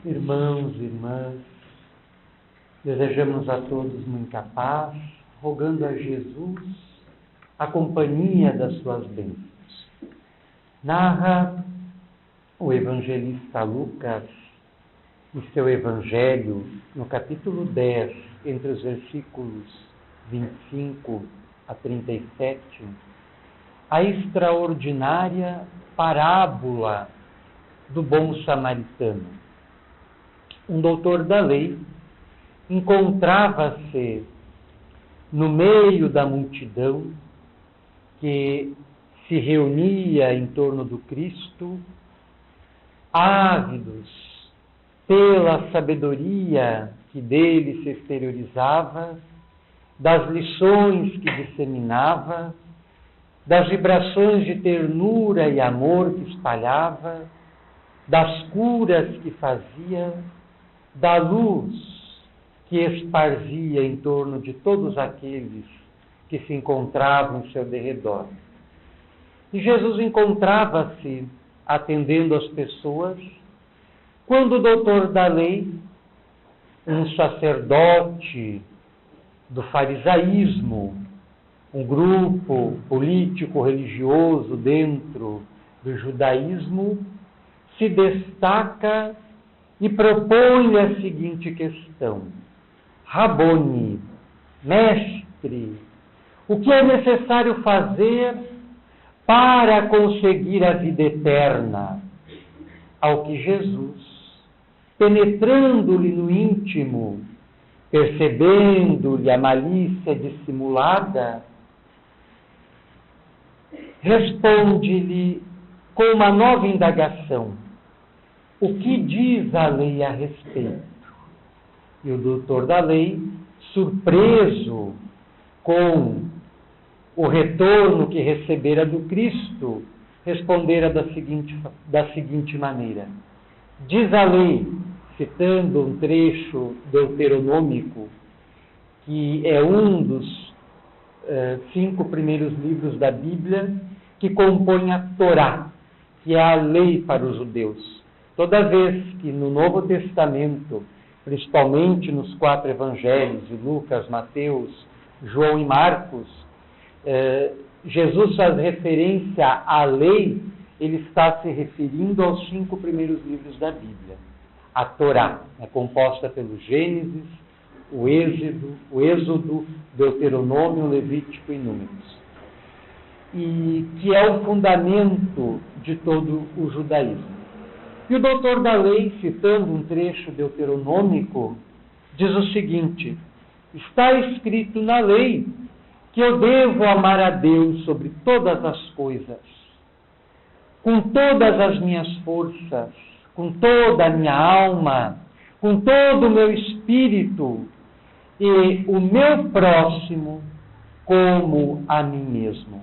Irmãos e irmãs, desejamos a todos muita paz, rogando a Jesus a companhia das suas bênçãos. Narra o evangelista Lucas, em seu evangelho, no capítulo 10, entre os versículos 25 a 37, a extraordinária parábola do bom samaritano. Um doutor da lei encontrava-se no meio da multidão que se reunia em torno do Cristo, ávidos pela sabedoria que dele se exteriorizava, das lições que disseminava, das vibrações de ternura e amor que espalhava, das curas que fazia, da luz que esparzia em torno de todos aqueles que se encontravam em seu derredor. E Jesus encontrava-se atendendo as pessoas, quando o doutor da lei, um sacerdote do farisaísmo, um grupo político-religioso dentro do judaísmo, se destaca e propõe a seguinte questão: Rabone, mestre, o que é necessário fazer para conseguir a vida eterna? Ao que Jesus, penetrando-lhe no íntimo, percebendo-lhe a malícia dissimulada, responde-lhe com uma nova indagação: o que diz a lei a respeito? E o doutor da lei, surpreso com o retorno que recebera do Cristo, respondera da seguinte maneira: diz a lei, citando um trecho deuteronômico, que é um dos 5 primeiros livros da Bíblia, que compõe a Torá, que é a lei para os judeus. Toda vez que no Novo Testamento, principalmente nos 4 evangelhos, de Lucas, Mateus, João e Marcos, Jesus faz referência à lei, ele está se referindo aos 5 primeiros livros da Bíblia. A Torá é composta pelo Gênesis, o Êxodo, Deuteronômio, Levítico e Números. E que é o fundamento de todo o judaísmo. E o doutor da lei, citando um trecho deuteronômico, diz o seguinte: está escrito na lei que eu devo amar a Deus sobre todas as coisas, com todas as minhas forças, com toda a minha alma, com todo o meu espírito, e o meu próximo como a mim mesmo.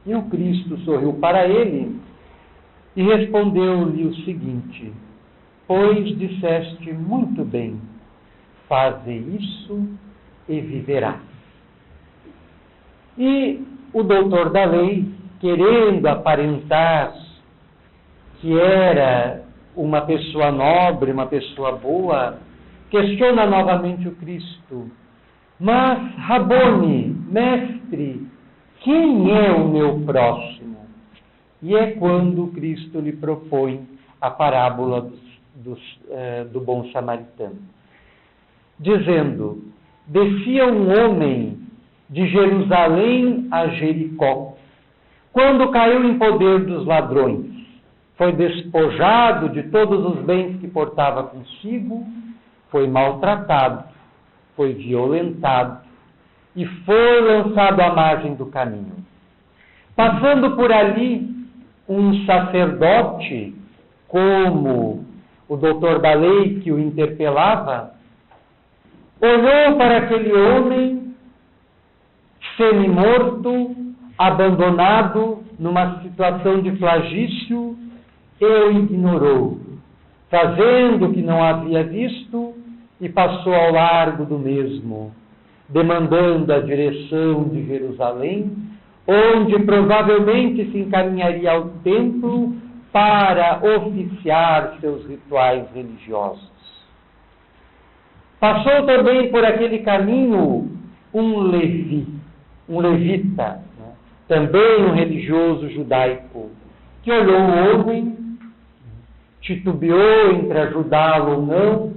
E o Cristo sorriu para ele e respondeu-lhe o seguinte: pois disseste muito bem, faze isso e viverás. E o doutor da lei, querendo aparentar que era uma pessoa nobre, uma pessoa boa, questiona novamente o Cristo: mas, Rabone, mestre, quem é o meu próximo? E é quando Cristo lhe propõe a parábola do bom samaritano, dizendo: descia um homem de Jerusalém a Jericó, quando caiu em poder dos ladrões, foi despojado de todos os bens que portava consigo, foi maltratado, foi violentado e foi lançado à margem do caminho. Passando por ali, um sacerdote, como o doutor da lei que o interpelava, olhou para aquele homem semi-morto, abandonado numa situação de flagício, e o ignorou, fazendo que não havia visto, e passou ao largo do mesmo, demandando a direção de Jerusalém, onde provavelmente se encaminharia ao templo para oficiar seus rituais religiosos. Passou também por aquele caminho um levita, né? Também um religioso judaico, que olhou o homem, titubeou entre ajudá-lo ou não,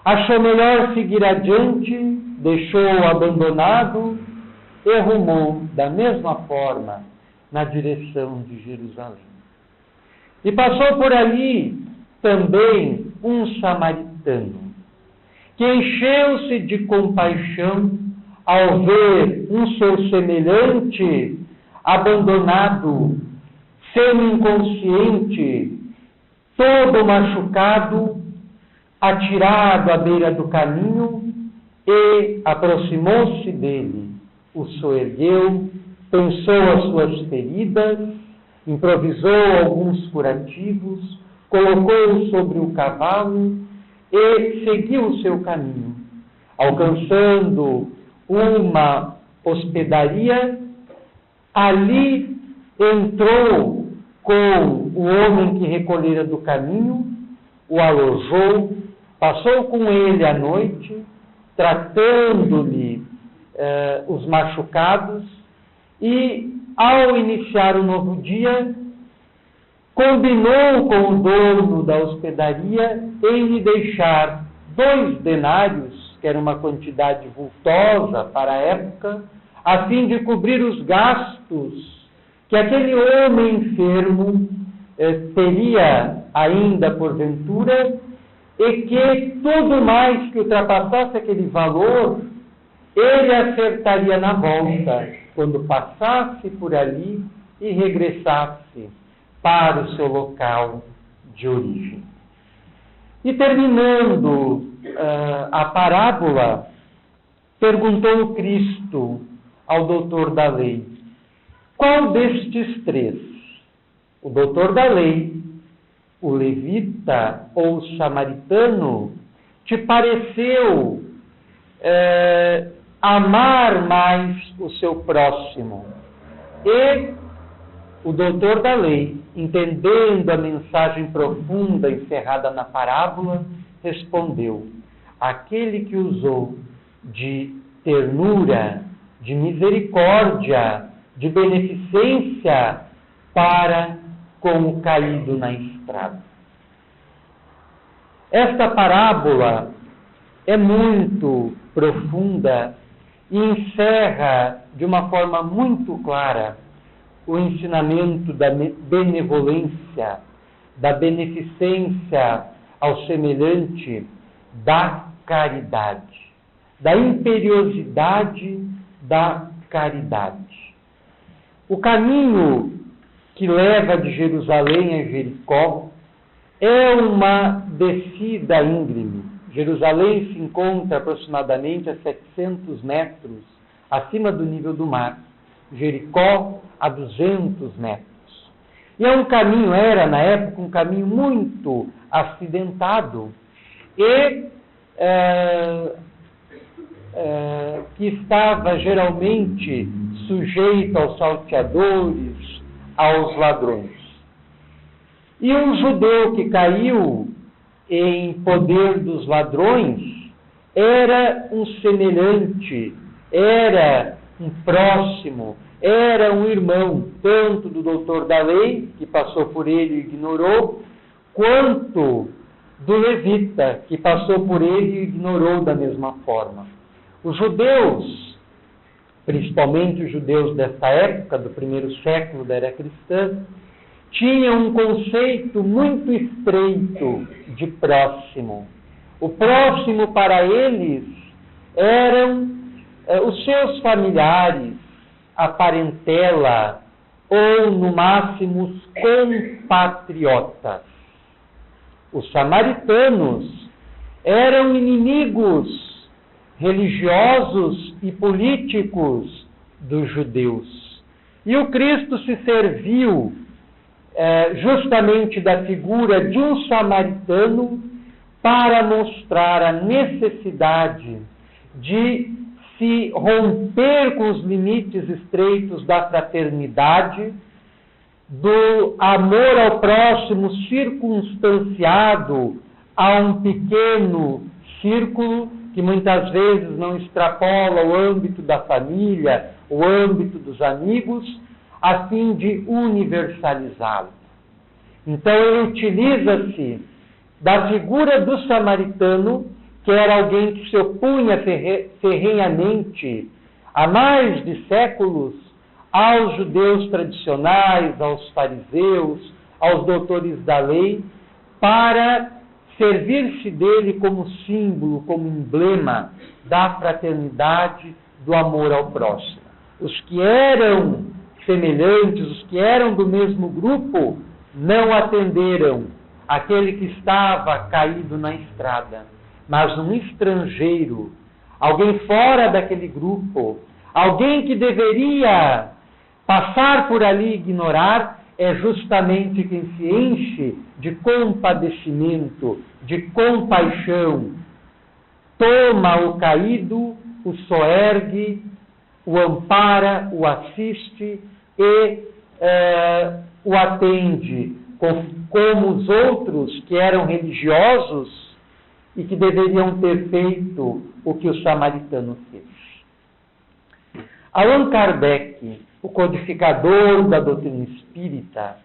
achou melhor seguir adiante, deixou-o abandonado e rumou da mesma forma na direção de Jerusalém. E passou por ali também um samaritano, que encheu-se de compaixão ao ver um seu semelhante abandonado, semi-inconsciente, todo machucado, atirado à beira do caminho, e aproximou-se dele, o soergueu, pensou as suas feridas, improvisou alguns curativos, colocou-o sobre o cavalo e seguiu o seu caminho. Alcançando uma hospedaria, ali entrou com o homem que recolhera do caminho, o alojou, passou com ele a noite, tratando-lhe os machucados, e, ao iniciar o novo dia, combinou com o dono da hospedaria em lhe deixar 2 denários, que era uma quantidade vultosa para a época, a fim de cobrir os gastos que aquele homem enfermo teria ainda porventura, e que tudo mais que ultrapassasse aquele valor, ele acertaria na volta, quando passasse por ali e regressasse para o seu local de origem. E terminando a parábola, perguntou o Cristo ao doutor da lei: qual destes 3, o doutor da lei, o levita ou o samaritano, te pareceu amar mais o seu próximo? E o doutor da lei, entendendo a mensagem profunda encerrada na parábola, respondeu: aquele que usou de ternura, de misericórdia, de beneficência para com o caído na estrada. Esta parábola é muito profunda e encerra de uma forma muito clara o ensinamento da benevolência, da beneficência ao semelhante, da caridade, da imperiosidade da caridade. O caminho que leva de Jerusalém a Jericó é uma descida íngreme. Jerusalém se encontra aproximadamente a 700 metros acima do nível do mar. Jericó a 200 metros. E é um caminho, era na época um caminho muito acidentado e que estava geralmente sujeito aos salteadores, aos ladrões. E um judeu que caiu em poder dos ladrões era um semelhante, era um próximo, era um irmão, tanto do doutor da lei, que passou por ele e ignorou, quanto do levita, que passou por ele e ignorou da mesma forma. Os judeus, principalmente os judeus desta época, do 1º século da era cristã, tinham um conceito muito estreito de próximo. O próximo para eles eram os seus familiares, a parentela, ou no máximo os compatriotas. Os samaritanos eram inimigos religiosos e políticos dos judeus. E o Cristo se serviu justamente da figura de um samaritano para mostrar a necessidade de se romper com os limites estreitos da fraternidade do amor ao próximo circunstanciado a um pequeno círculo que muitas vezes não extrapola o âmbito da família, o âmbito dos amigos, a fim de universalizá-lo. Então ele utiliza-se da figura do samaritano, que era alguém que se opunha ferrenhamente há mais de séculos aos judeus tradicionais, aos fariseus, aos doutores da lei, para servir-se dele como símbolo, como emblema da fraternidade, do amor ao próximo. Os que eram semelhantes, os que eram do mesmo grupo, não atenderam aquele que estava caído na estrada, mas um estrangeiro, alguém fora daquele grupo, alguém que deveria passar por ali e ignorar, é justamente quem se enche de compadecimento, de compaixão. Toma o caído, o soergue, o ampara, o assiste e o atende, como os outros que eram religiosos e que deveriam ter feito o que o samaritano fez. Allan Kardec, o codificador da doutrina espírita,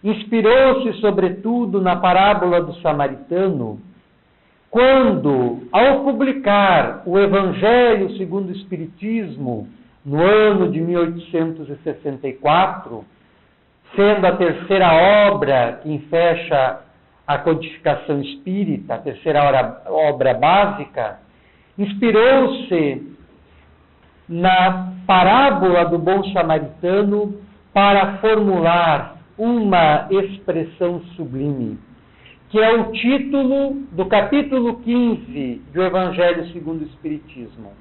inspirou-se sobretudo na parábola do samaritano, quando, ao publicar o Evangelho segundo o Espiritismo, no ano de 1864, sendo a terceira obra que fecha a codificação espírita, a terceira obra básica, inspirou-se na parábola do bom samaritano para formular uma expressão sublime, que é o título do capítulo 15 do Evangelho segundo o Espiritismo.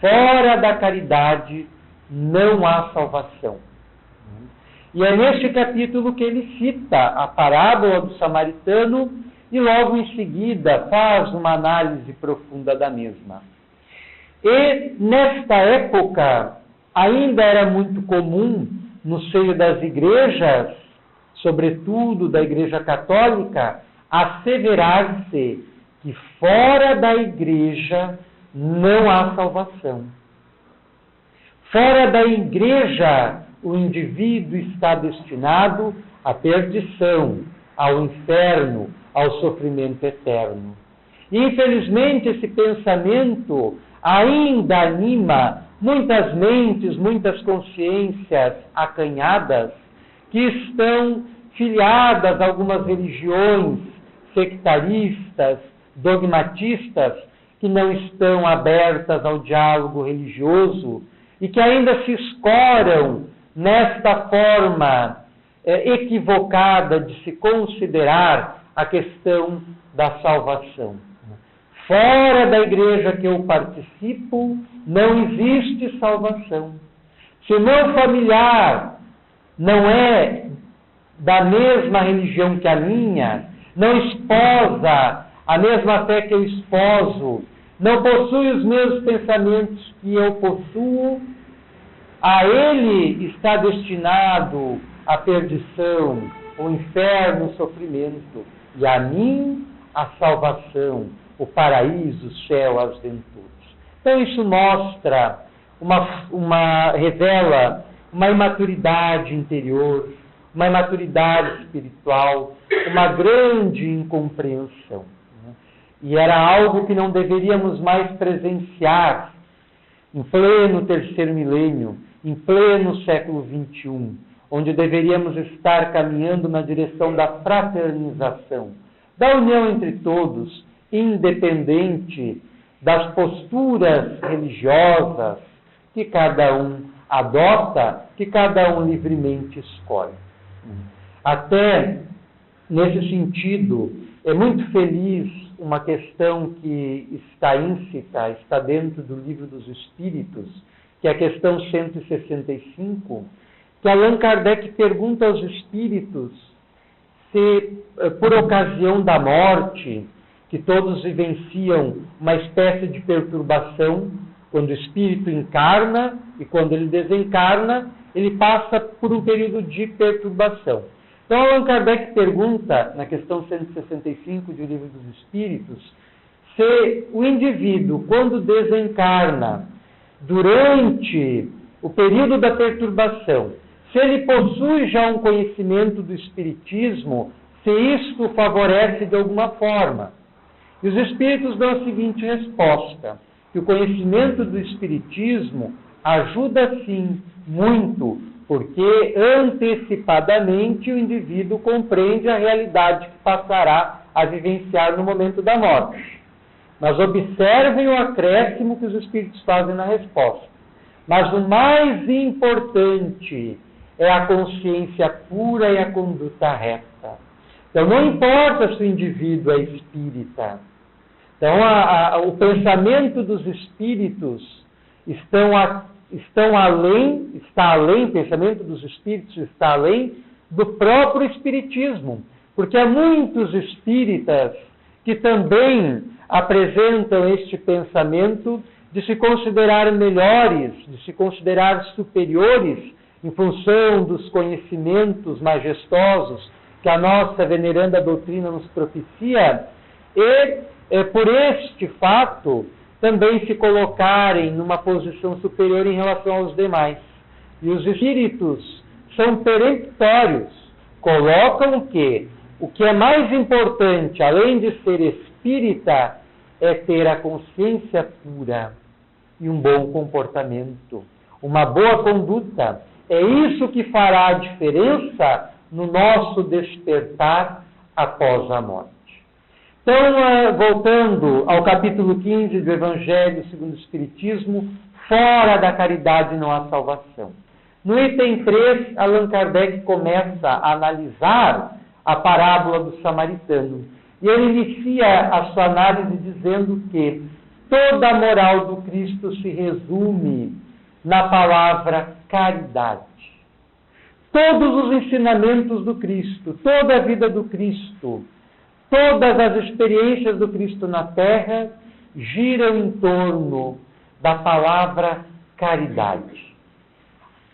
Fora da caridade não há salvação. E é neste capítulo que ele cita a parábola do samaritano e logo em seguida faz uma análise profunda da mesma. E nesta época ainda era muito comum no seio das igrejas, sobretudo da Igreja Católica, asseverar-se que fora da igreja não há salvação. Fora da igreja, o indivíduo está destinado à perdição, ao inferno, ao sofrimento eterno. E, infelizmente, esse pensamento ainda anima muitas mentes, muitas consciências acanhadas que estão filiadas a algumas religiões sectaristas, dogmatistas, que não estão abertas ao diálogo religioso e que ainda se escoram nesta forma equivocada de se considerar a questão da salvação. Fora da igreja que eu participo, não existe salvação. Se o meu familiar não é da mesma religião que a minha, não esposa a mesma fé que eu esposo, não possui os mesmos pensamentos que eu possuo, a ele está destinado a perdição, o inferno, o sofrimento, e a mim a salvação, o paraíso, o céu, as venturas. Então isso mostra, revela uma imaturidade interior, uma imaturidade espiritual, uma grande incompreensão. E era algo que não deveríamos mais presenciar em pleno terceiro milênio, em pleno século XXI, onde deveríamos estar caminhando na direção da fraternização, da união entre todos, independente das posturas religiosas que cada um adota, que cada um livremente escolhe. Até nesse sentido, é muito feliz uma questão que está íncita, está dentro do Livro dos Espíritos, que é a questão 165, que Allan Kardec pergunta aos espíritos se, por ocasião da morte, que todos vivenciam uma espécie de perturbação, Quando o espírito encarna e quando ele desencarna, ele passa por um período de perturbação. Então, Allan Kardec pergunta, na questão 165 do Livro dos Espíritos, se o indivíduo, quando desencarna, durante o período da perturbação, se ele possui já um conhecimento do Espiritismo, se isto o favorece de alguma forma. E os Espíritos dão a seguinte resposta, que o conhecimento do Espiritismo ajuda sim muito, porque antecipadamente o indivíduo compreende a realidade que passará a vivenciar no momento da morte. Mas observem o acréscimo que os Espíritos fazem na resposta. Mas o mais importante é a consciência pura e a conduta reta. Então, não importa se o indivíduo é espírita. Então, o pensamento dos espíritos está além, o pensamento dos espíritos está além do próprio espiritismo. Porque há muitos espíritas que também apresentam este pensamento de se considerar melhores, de se considerar superiores em função dos conhecimentos majestosos que a nossa veneranda doutrina nos propicia, e por este fato também se colocarem numa posição superior em relação aos demais. E os espíritos são peremptórios, colocam que o que é mais importante, além de ser espírita, é ter a consciência pura e um bom comportamento, uma boa conduta. É isso que fará a diferença no nosso despertar após a morte. Então, voltando ao capítulo 15 do Evangelho segundo o Espiritismo, fora da caridade não há salvação. No item 3, Allan Kardec começa a analisar a parábola do samaritano. E ele inicia a sua análise dizendo que toda a moral do Cristo se resume na palavra caridade. Todos os ensinamentos do Cristo, toda a vida do Cristo, todas as experiências do Cristo na Terra giram em torno da palavra caridade.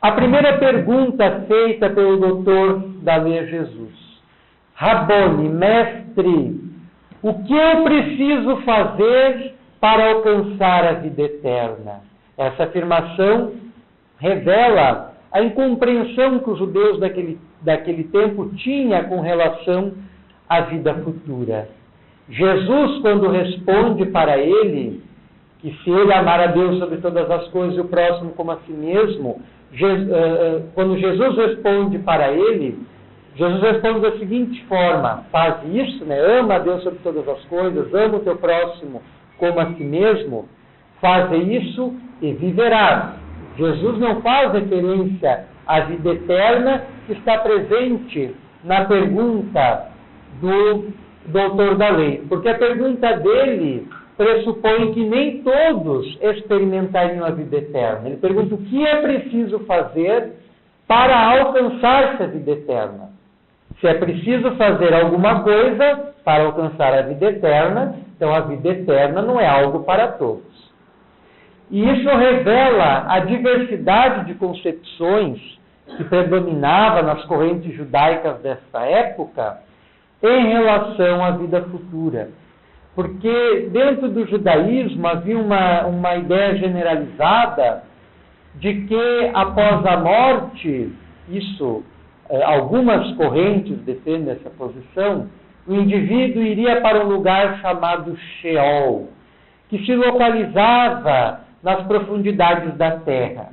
A primeira pergunta feita pelo doutor da Lei Jesus: Rabboni, mestre, o que eu preciso fazer para alcançar a vida eterna? Essa afirmação revela a incompreensão que os judeus daquele tempo tinham com relação à vida futura. Jesus, quando responde para ele que se ele amar a Deus sobre todas as coisas e o próximo como a si mesmo, quando Jesus responde para ele, Jesus responde da seguinte forma: faz isso, ama a Deus sobre todas as coisas, ama o teu próximo como a si mesmo, faz isso e viverás. Jesus não faz referência à vida eterna que está presente na pergunta do doutor da lei, porque a pergunta dele pressupõe que nem todos experimentariam a vida eterna. Ele pergunta o que é preciso fazer para alcançar essa vida eterna. Se é preciso fazer alguma coisa para alcançar a vida eterna, então a vida eterna não é algo para todos. E isso revela a diversidade de concepções que predominava nas correntes judaicas desta época em relação à vida futura. Porque dentro do judaísmo havia uma ideia generalizada de que após a morte, algumas correntes defendem essa posição, o indivíduo iria para um lugar chamado Sheol, que se localizava nas profundidades da terra.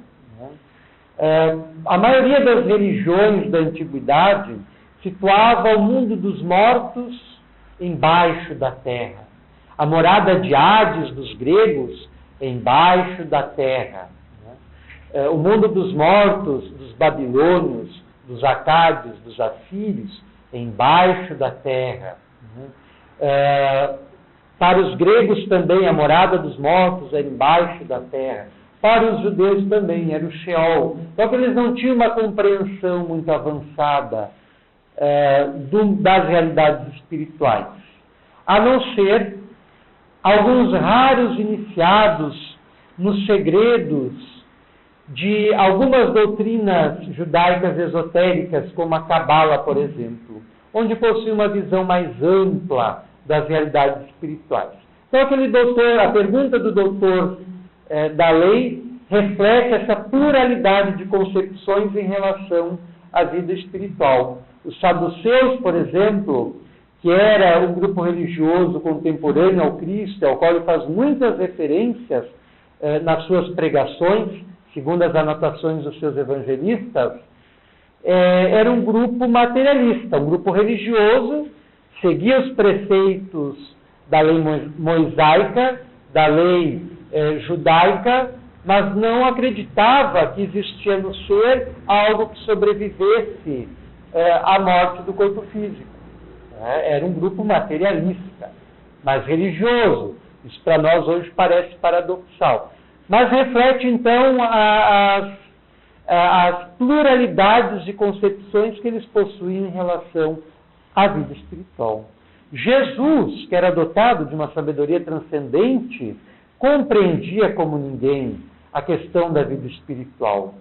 A maioria das religiões da antiguidade situava o mundo dos mortos embaixo da terra. A morada de Hades dos gregos embaixo da terra. O mundo dos mortos dos babilônios, dos acádios, dos assírios, embaixo da terra. Para os gregos também, a morada dos mortos era embaixo da terra. Para os judeus também, era o Sheol. Só que eles não tinham uma compreensão muito avançada das realidades espirituais. A não ser alguns raros iniciados nos segredos de algumas doutrinas judaicas esotéricas, como a Cabala, por exemplo, onde possui uma visão mais ampla das realidades espirituais. Então, a pergunta do doutor da lei reflete essa pluralidade de concepções em relação à vida espiritual. Os saduceus, por exemplo, que era um grupo religioso contemporâneo ao Cristo, ao qual ele faz muitas referências nas suas pregações, segundo as anotações dos seus evangelistas, era um grupo materialista, um grupo religioso, seguia os preceitos da lei mosaica, da lei judaica, mas não acreditava que existia no ser algo que sobrevivesse à morte do corpo físico. Era um grupo materialista, mas religioso. Isso para nós hoje parece paradoxal. Mas reflete, então, as pluralidades de concepções que eles possuem em relação à vida espiritual. Jesus, que era dotado de uma sabedoria transcendente, compreendia como ninguém a questão da vida espiritual.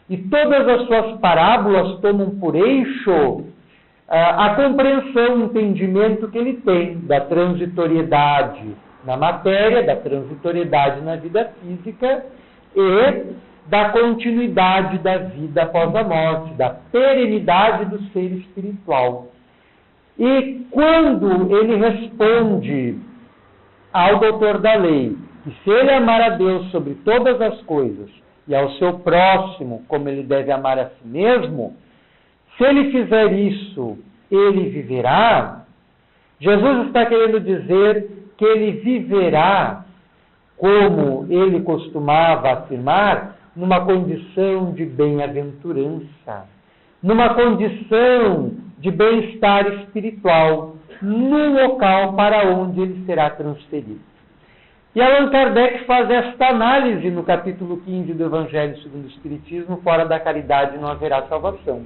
E todas as suas parábolas tomam por eixo a compreensão, o entendimento que ele tem da transitoriedade na matéria, da transitoriedade na vida física e da continuidade da vida após a morte, da perenidade do ser espiritual. E quando ele responde ao doutor da lei que se ele amar a Deus sobre todas as coisas e ao seu próximo como ele deve amar a si mesmo, se ele fizer isso, ele viverá. Jesus está querendo dizer que ele viverá, como ele costumava afirmar, numa condição de bem-aventurança, numa condição de bem-estar espiritual, no local para onde ele será transferido. E Allan Kardec faz esta análise no capítulo 15 do Evangelho segundo o Espiritismo: fora da caridade não haverá salvação,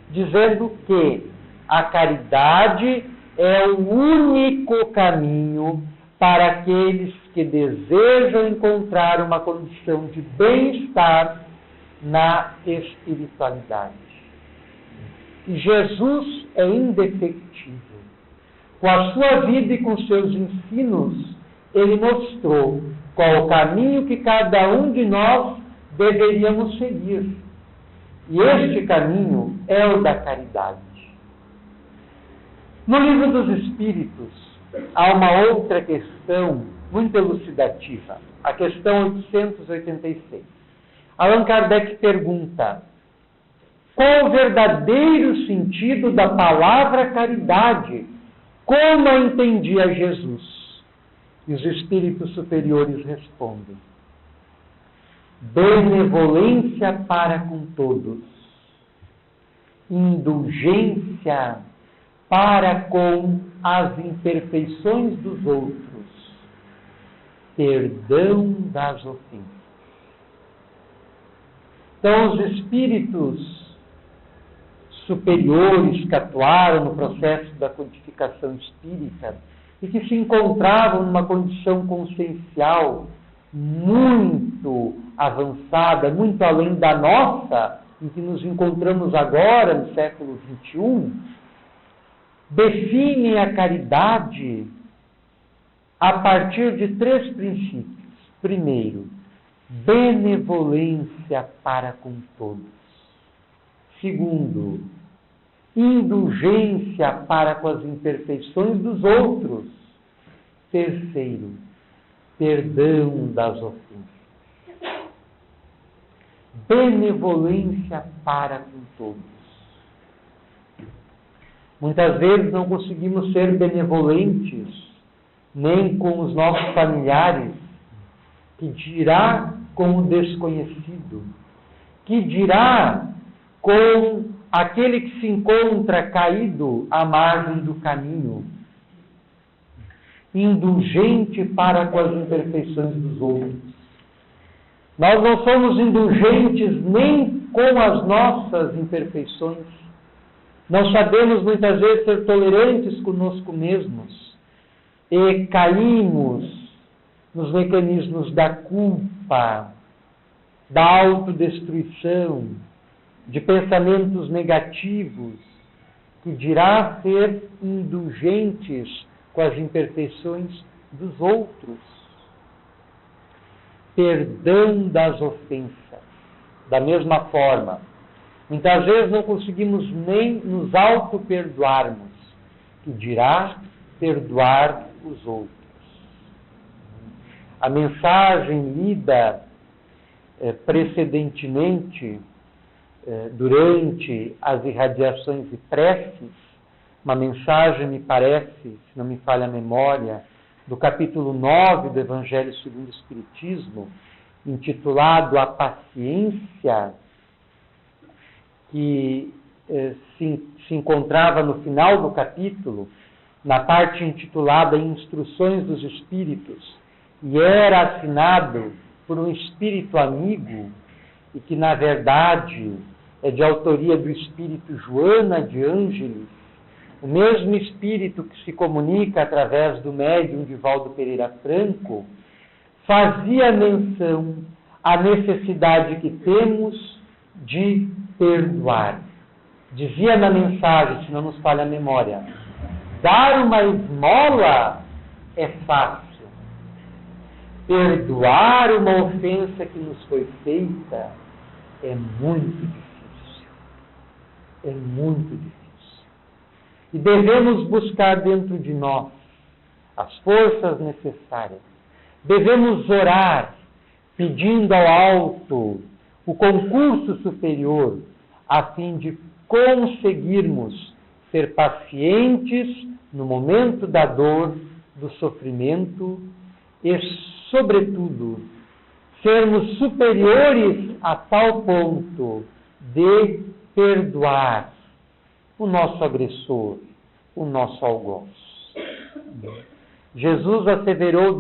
dizendo que a caridade é o único caminho para aqueles que desejam encontrar uma condição de bem-estar na espiritualidade. E Jesus é indefectível. Com a sua vida e com seus ensinos, ele mostrou qual o caminho que cada um de nós deveríamos seguir. E este caminho é o da caridade. No Livro dos Espíritos, há uma outra questão muito elucidativa, a questão 886. Allan Kardec pergunta: qual o verdadeiro sentido da palavra caridade? Como a entendia Jesus? E os espíritos superiores respondem: benevolência para com todos, indulgência para com as imperfeições dos outros, perdão das ofensas. Então, os espíritos superiores que atuaram no processo da codificação espírita e que se encontravam numa condição consciencial muito avançada, muito além da nossa, em que nos encontramos agora, no século XXI, definem a caridade a partir de 3 princípios. Primeiro, benevolência para com todos. Segundo, indulgência para com as imperfeições dos outros. Terceiro, perdão das ofensas. Benevolência para com todos. Muitas vezes não conseguimos ser benevolentes nem com os nossos familiares, que dirá com o desconhecido, que dirá com aquele que se encontra caído à margem do caminho, indulgente para com as imperfeições dos outros. Nós não somos indulgentes nem com as nossas imperfeições. Não sabemos muitas vezes ser tolerantes conosco mesmos e caímos nos mecanismos da culpa, da autodestruição, de pensamentos negativos, que dirá ser indulgentes com as imperfeições dos outros. Perdão das ofensas. Da mesma forma, muitas vezes não conseguimos nem nos auto-perdoarmos, que dirá perdoar os outros. A mensagem lida precedentemente, durante as irradiações e preces, uma mensagem, me parece, se não me falha a memória, do capítulo 9 do Evangelho segundo o Espiritismo, intitulado A Paciência, que se encontrava no final do capítulo, na parte intitulada Instruções dos Espíritos, e era assinado por um espírito amigo, e que, na verdade, é de autoria do espírito Joana de Ângeles, o mesmo espírito que se comunica através do médium Divaldo Pereira Franco, fazia menção à necessidade que temos de perdoar. Dizia na mensagem, se não nos falha a memória, dar uma esmola é fácil. Perdoar uma ofensa que nos foi feita é muito difícil. É muito difícil. E devemos buscar dentro de nós as forças necessárias. Devemos orar, pedindo ao alto o concurso superior, a fim de conseguirmos ser pacientes no momento da dor, do sofrimento e, sobretudo, sermos superiores a tal ponto de perdoar o nosso agressor, o nosso algoz. Jesus asseverou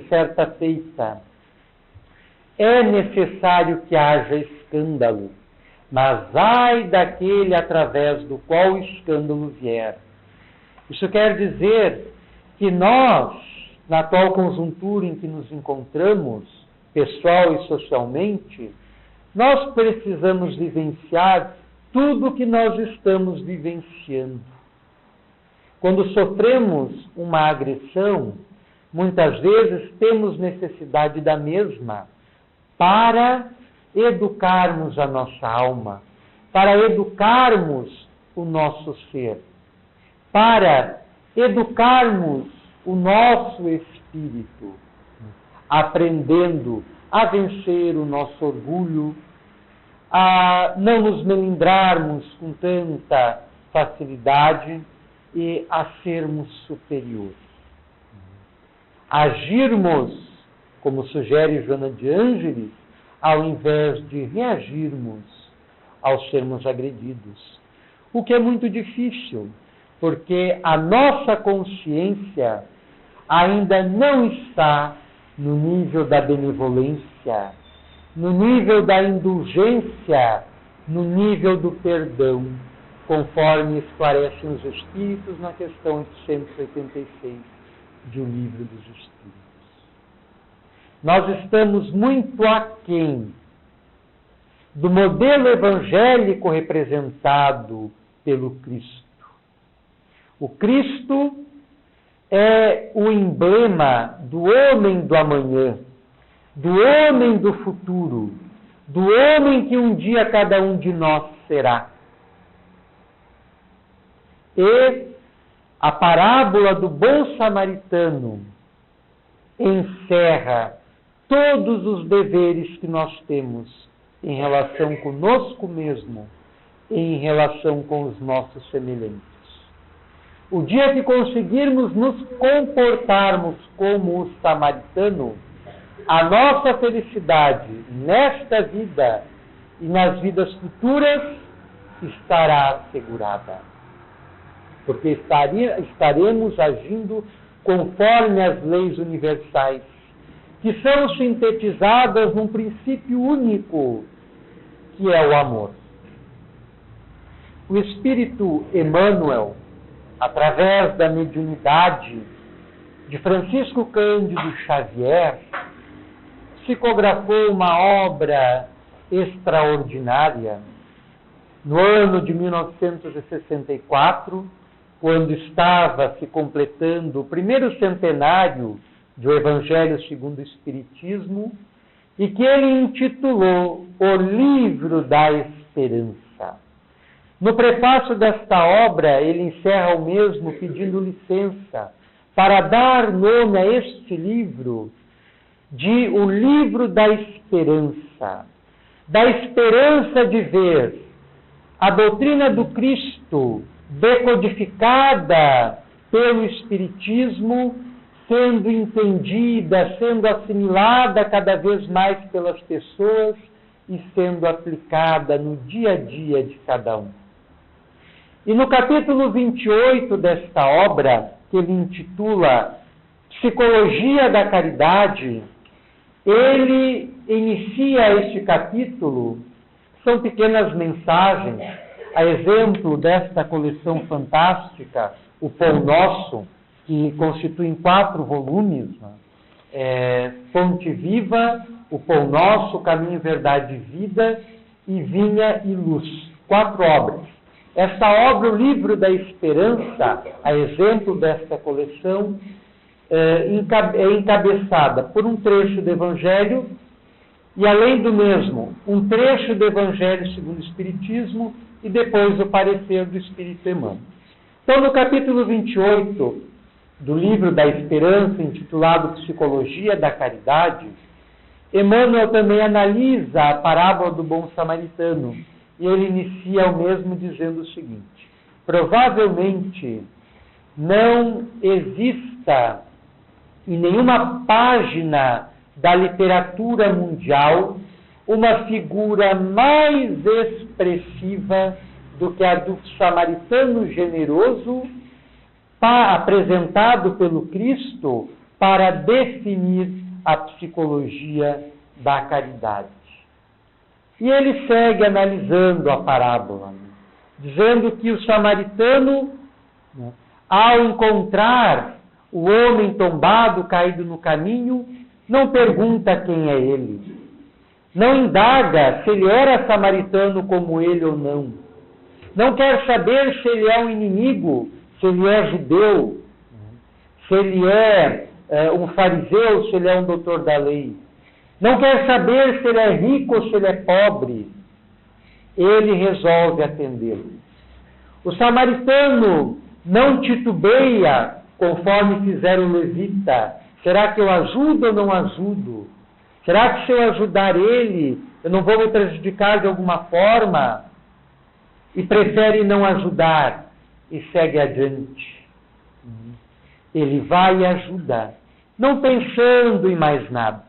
certa feita: é necessário que haja escândalo, mas ai daquele através do qual o escândalo vier. Isso quer dizer que nós, na atual conjuntura em que nos encontramos, pessoal e socialmente, nós precisamos vivenciar tudo o que nós estamos vivenciando. Quando sofremos uma agressão, muitas vezes temos necessidade da mesma para educarmos a nossa alma, para educarmos o nosso ser, para educarmos o nosso espírito, aprendendo a vencer o nosso orgulho, a não nos melindrarmos com tanta facilidade e a sermos superiores. Agirmos, como sugere Joana de Ângeles, ao invés de reagirmos ao sermos agredidos. O que é muito difícil, porque a nossa consciência ainda não está no nível da benevolência, no nível da indulgência, no nível do perdão, conforme esclarecem os Espíritos na questão 886 de O Livro dos Espíritos. Nós estamos muito aquém do modelo evangélico representado pelo Cristo. O Cristo é o emblema do homem do amanhã, do homem do futuro, do homem que um dia cada um de nós será. E a parábola do bom samaritano encerra todos os deveres que nós temos em relação conosco mesmo e em relação com os nossos semelhantes. O dia que conseguirmos nos comportarmos como o samaritano, a nossa felicidade nesta vida e nas vidas futuras estará assegurada. Porque estaremos agindo conforme as leis universais, que são sintetizadas num princípio único, que é o amor. O Espírito Emmanuel, através da mediunidade, de Francisco Cândido Xavier, psicografou uma obra extraordinária no ano de 1964, quando estava se completando o primeiro centenário do Evangelho segundo o Espiritismo, e que ele intitulou O Livro da Esperança. No prefácio desta obra, ele encerra o mesmo pedindo licença para dar nome a este livro de O Livro da Esperança de ver a doutrina do Cristo decodificada pelo Espiritismo, sendo entendida, sendo assimilada cada vez mais pelas pessoas e sendo aplicada no dia a dia de cada um. E no capítulo 28 desta obra, que ele intitula Psicologia da Caridade, ele inicia este capítulo, são pequenas mensagens, a exemplo desta coleção fantástica, O Pão Nosso, que constitui 4 volumes, Fonte Viva, O Pão Nosso, Caminho, Verdade e Vida, e Vinha e Luz. 4 obras. Esta obra, O Livro da Esperança, a exemplo desta coleção, é encabeçada por um trecho do Evangelho e, além do mesmo, um trecho do Evangelho segundo o Espiritismo e depois o parecer do Espírito Emmanuel. Então, no capítulo 28 do Livro da Esperança, intitulado Psicologia da Caridade, Emmanuel também analisa a parábola do bom samaritano, e ele inicia o mesmo dizendo o seguinte: provavelmente não exista em nenhuma página da literatura mundial uma figura mais expressiva do que a do samaritano generoso, apresentado pelo Cristo para definir a psicologia da caridade. E ele segue analisando a parábola, dizendo que o samaritano, ao encontrar o homem tombado, caído no caminho, não pergunta quem é ele. Não indaga se ele era samaritano como ele ou não. Não quer saber se ele é um inimigo, se ele é judeu, se ele é um fariseu, se ele é um doutor da lei. Não quer saber se ele é rico ou se ele é pobre. Ele resolve atendê-lo. O samaritano não titubeia, conforme fizeram o levita. Será que eu ajudo ou não ajudo? Será que se eu ajudar ele, eu não vou me prejudicar de alguma forma? E prefere não ajudar e segue adiante. Ele vai e ajuda, não pensando em mais nada,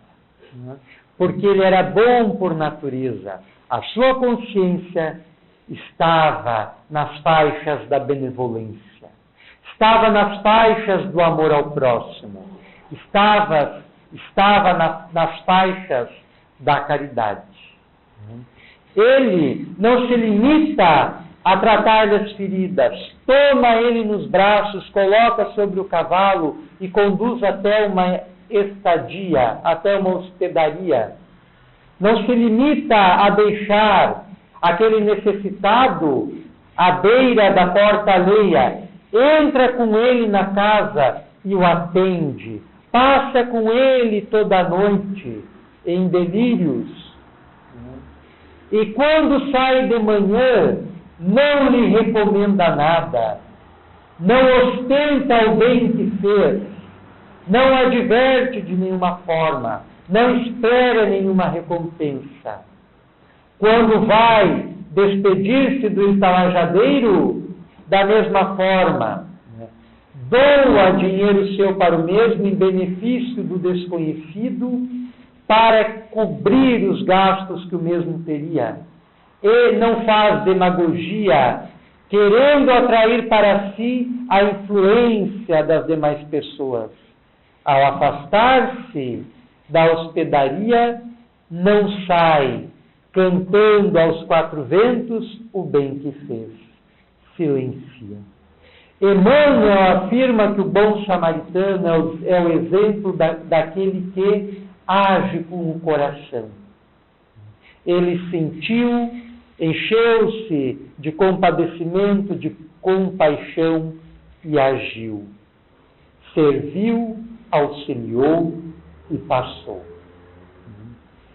porque ele era bom por natureza. A sua consciência estava nas faixas da benevolência, estava nas faixas do amor ao próximo, estava nas faixas da caridade. Ele não se limita a tratar das feridas, toma ele nos braços, coloca sobre o cavalo e conduz até uma estadia, até uma hospedaria. Não se limita a deixar aquele necessitado à beira da porta alheia, entra com ele na casa e o atende, passa com ele toda a noite em delírios. E quando sai de manhã, não lhe recomenda nada, não ostenta o bem que fez, não adverte de nenhuma forma, não espera nenhuma recompensa. Quando vai despedir-se do estalajadeiro, da mesma forma, doa dinheiro seu para o mesmo em benefício do desconhecido, para cobrir os gastos que o mesmo teria. E não faz demagogia, querendo atrair para si a influência das demais pessoas. Ao afastar-se da hospedaria, não sai cantando aos 4 ventos o bem que fez. Silencia. Emmanuel afirma que o bom samaritano é o exemplo daquele que age com o coração. Ele sentiu, encheu-se de compadecimento, de compaixão e agiu. Serviu, auxiliou e passou.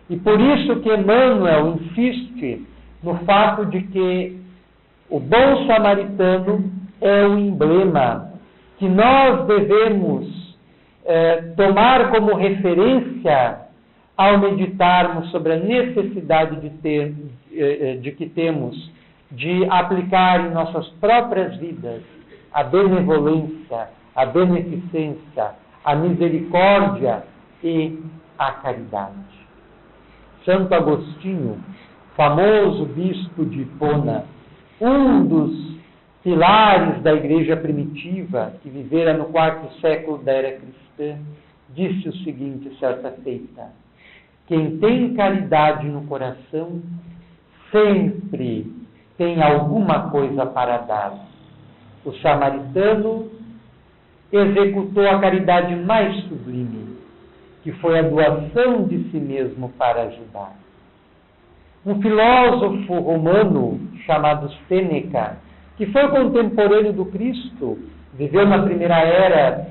E por isso que Emmanuel insiste no fato de que o bom samaritano é o emblema que nós devemos tomar como referência ao meditarmos sobre a necessidade de que temos de aplicar em nossas próprias vidas a benevolência, a beneficência, a misericórdia e a caridade. Santo Agostinho, famoso bispo de Hipona, um dos pilares da igreja primitiva, que vivera no 4º século da era cristã, disse o seguinte certa feita: quem tem caridade no coração sempre tem alguma coisa para dar. O samaritano executou a caridade mais sublime, que foi a doação de si mesmo para ajudar. Um filósofo romano chamado Sêneca, que foi contemporâneo do Cristo, viveu na primeira era,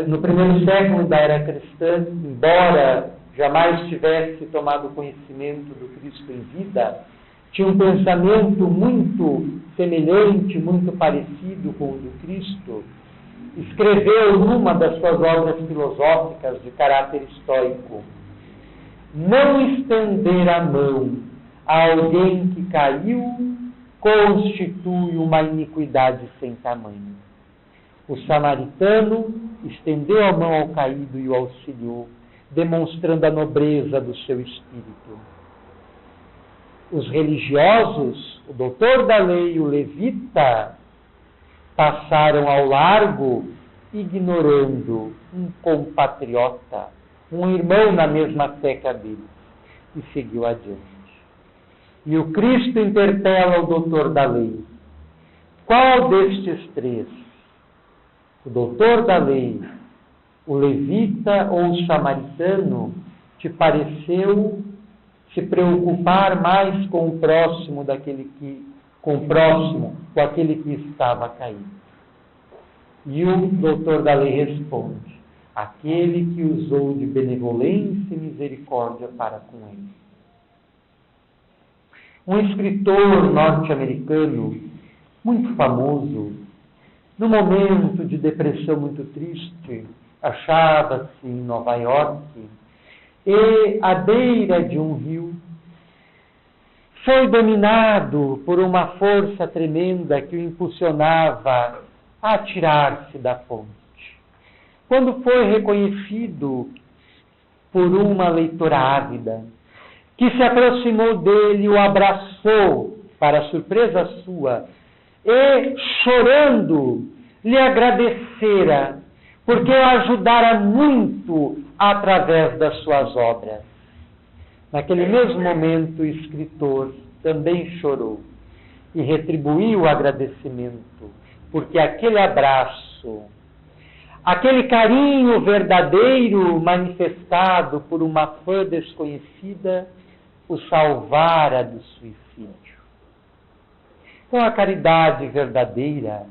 no primeiro século da era cristã, embora jamais tivesse tomado conhecimento do Cristo em vida, tinha um pensamento muito semelhante, muito parecido com o do Cristo. Escreveu numa das suas obras filosóficas de caráter estoico: não estender a mão a alguém que caiu constitui uma iniquidade sem tamanho. O samaritano estendeu a mão ao caído e o auxiliou, demonstrando a nobreza do seu espírito. Os religiosos, o doutor da lei e o levita, passaram ao largo, ignorando um compatriota, um irmão na mesma fé que a deles, e seguiu adiante. E o Cristo interpela o doutor da lei: qual destes três, o doutor da lei, o levita ou o samaritano, te pareceu se preocupar mais com o próximo com aquele que estava caído? E o doutor da lei responde: aquele que usou de benevolência e misericórdia para com ele. Um escritor norte-americano muito famoso, num momento de depressão muito triste, achava-se em Nova York, e à beira de um rio, foi dominado por uma força tremenda que o impulsionava a atirar-se da fonte. Quando foi reconhecido por uma leitora ávida, que se aproximou dele, o abraçou, para surpresa sua, e, chorando, lhe agradecera, porque o ajudara muito através das suas obras. Naquele mesmo momento, o escritor também chorou e retribuiu o agradecimento, porque aquele abraço, aquele carinho verdadeiro manifestado por uma fã desconhecida, o salvara do suicídio. Então, a caridade verdadeira,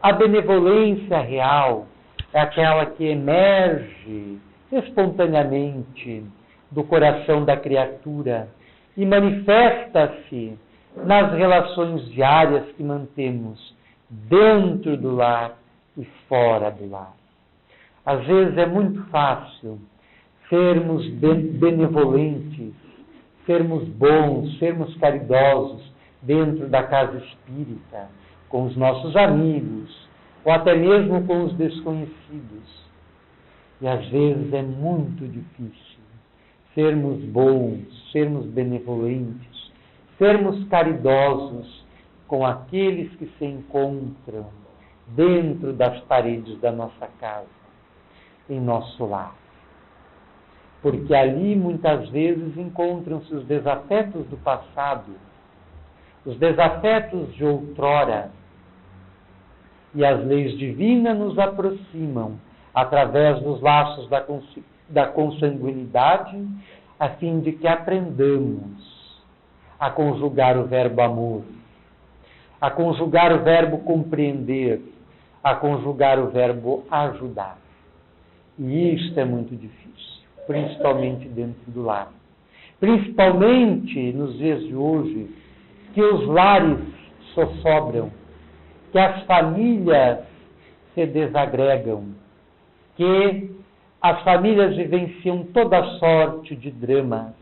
a benevolência real, é aquela que emerge espontaneamente do coração da criatura e manifesta-se nas relações diárias que mantemos dentro do lar e fora do lar. Às vezes é muito fácil sermos benevolentes, sermos bons, sermos caridosos dentro da casa espírita, com os nossos amigos, ou até mesmo com os desconhecidos. E às vezes é muito difícil sermos bons, sermos benevolentes, sermos caridosos com aqueles que se encontram dentro das paredes da nossa casa, em nosso lar. Porque ali muitas vezes encontram-se os desafetos do passado, os desafetos de outrora, e as leis divinas nos aproximam através dos laços da consanguinidade, a fim de que aprendamos a conjugar o verbo amor, a conjugar o verbo compreender, a conjugar o verbo ajudar. E isto é muito difícil, principalmente dentro do lar. Principalmente nos dias de hoje, que os lares sossobram, que as famílias se desagregam, que as famílias vivenciam toda sorte de dramas,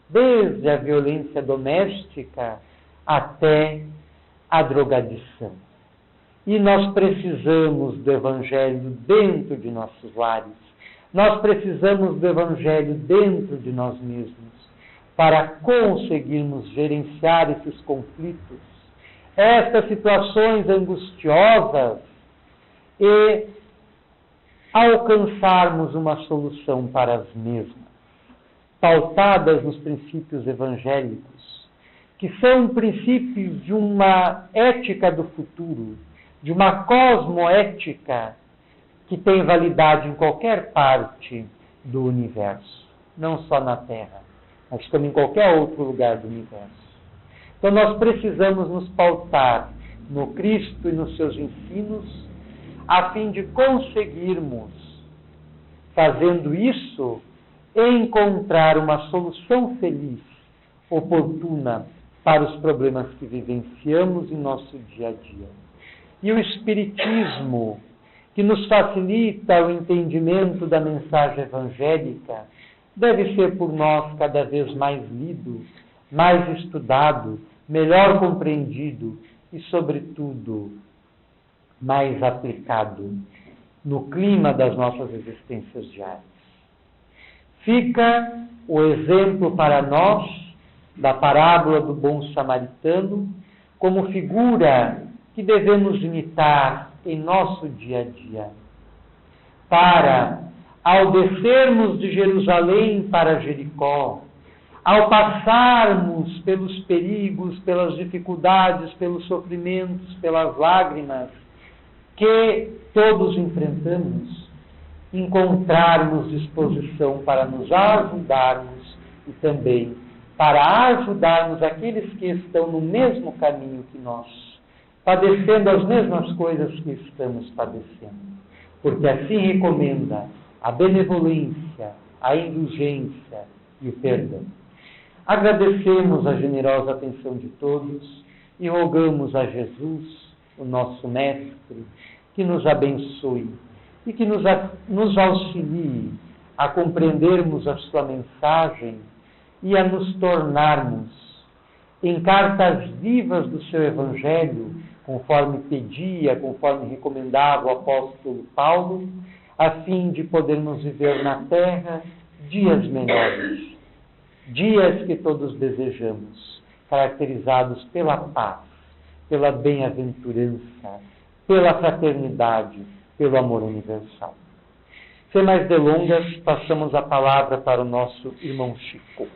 desde a violência doméstica até a drogadição. E nós precisamos do Evangelho dentro de nossos lares. Nós precisamos do Evangelho dentro de nós mesmos para conseguirmos gerenciar esses conflitos, estas situações angustiosas e alcançarmos uma solução para as mesmas, pautadas nos princípios evangélicos, que são princípios de uma ética do futuro, de uma cosmoética que tem validade em qualquer parte do universo, não só na Terra, mas como em qualquer outro lugar do universo. Então nós precisamos nos pautar no Cristo e nos seus ensinos, a fim de conseguirmos, fazendo isso, encontrar uma solução feliz, oportuna para os problemas que vivenciamos em nosso dia a dia. E o Espiritismo, que nos facilita o entendimento da mensagem evangélica, deve ser por nós cada vez mais lido, mais estudado, melhor compreendido e, sobretudo, mais aplicado no clima das nossas existências diárias. Fica o exemplo para nós da parábola do bom samaritano como figura que devemos imitar em nosso dia a dia, para, ao descermos de Jerusalém para Jericó, ao passarmos pelos perigos, pelas dificuldades, pelos sofrimentos, pelas lágrimas que todos enfrentamos, encontrarmos disposição para nos ajudarmos e também para ajudarmos aqueles que estão no mesmo caminho que nós, padecendo as mesmas coisas que estamos padecendo. Porque assim recomenda a benevolência, a indulgência e o perdão. Agradecemos a generosa atenção de todos e rogamos a Jesus, o nosso Mestre, que nos abençoe e que nos auxilie a compreendermos a sua mensagem e a nos tornarmos em cartas vivas do seu Evangelho, conforme pedia, conforme recomendava o apóstolo Paulo, a fim de podermos viver na terra dias melhores, dias que todos desejamos, caracterizados pela paz, pela bem-aventurança, pela fraternidade, pelo amor universal. Sem mais delongas, passamos a palavra para o nosso irmão Chico.